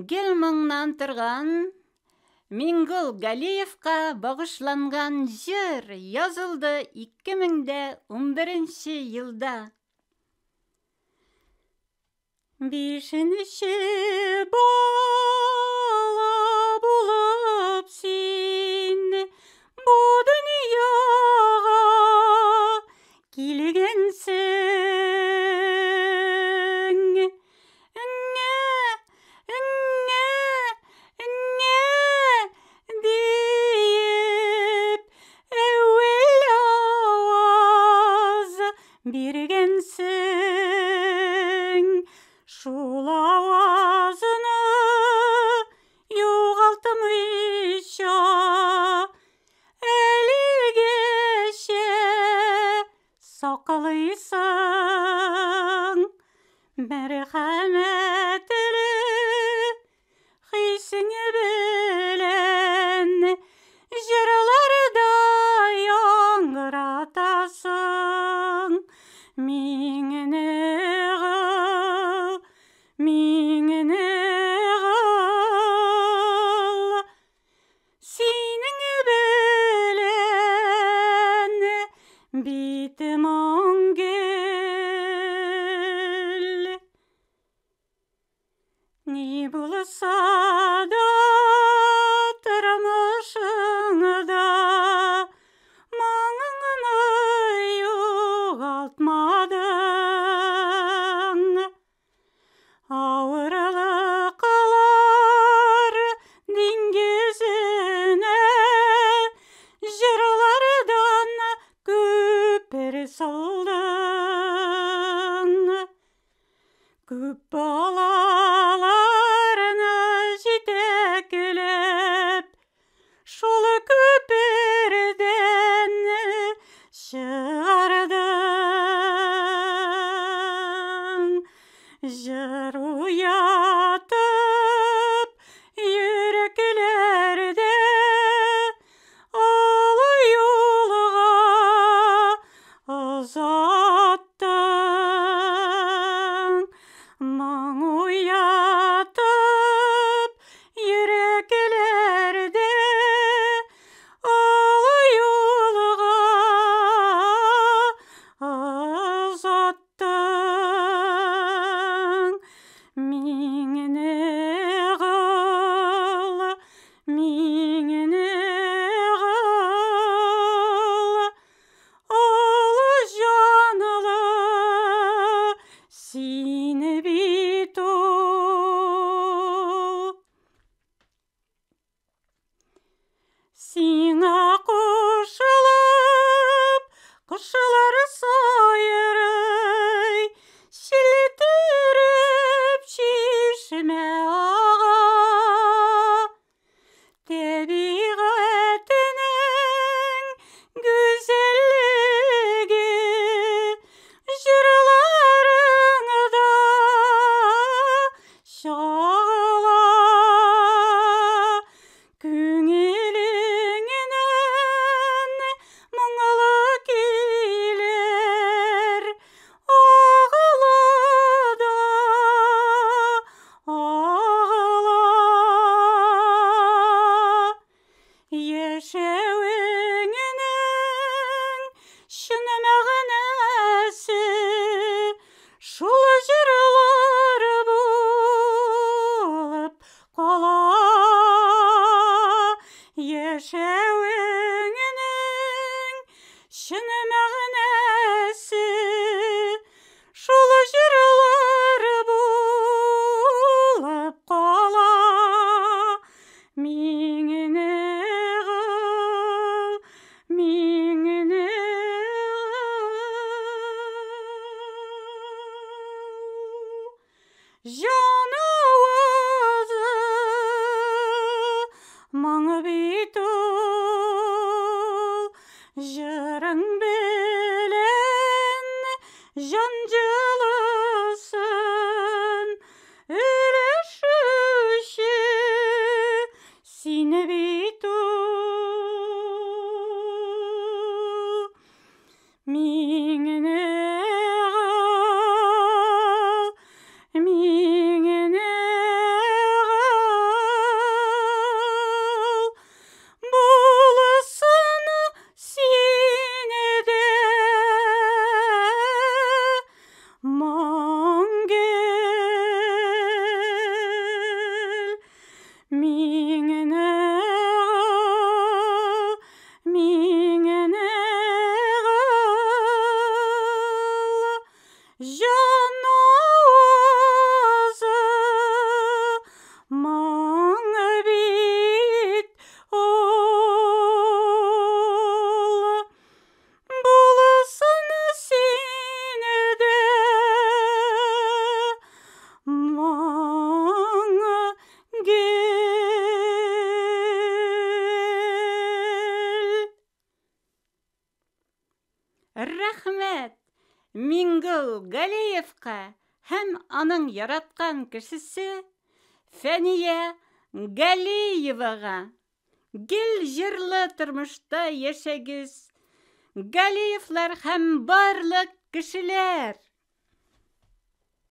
Гел маңнан тұрған Мингул Галиевқа бағышланған жыр yazıldı 2011 yılda. Бишінші бала болып сен бұ дүнияға келгенсің. Үңе deyip әуел ауаз бергенсің. Шул ауазыны юғалтмайша әлігеше сақлайсың. Мәрхәмәтлі хисіңі білән жырларда яңғыратасың. Миңнеғыл сенің білән битім оңгел. Не болса да тұрмышыңда маңыңны юғалтмадың. Ауырлықлар деңгезіне жырлардан көпір салдың. Көп балаларына жетекілеп шол көпірден шығардың. Жыр уятып үйреклерде ұлы юлға ұзаттың. Мұң уятып үйреклерде ұлы юлға ұзаттың. Миңнеғыл ұлы жанлы сені биту. Сиңа қошылып құшылар сайрай шілтіріп шешме аға. Табиғатының güzelliği жырларыңда шағыла. Көңіліңнен мұңлы күйлер ағылады, рәхмәт Мингол Галиевка һәм аның яраткан кешесе Фәния Галиевага. Гел җырлы тормышта яшәгез, Галиевлар һәм барлык кешеләр!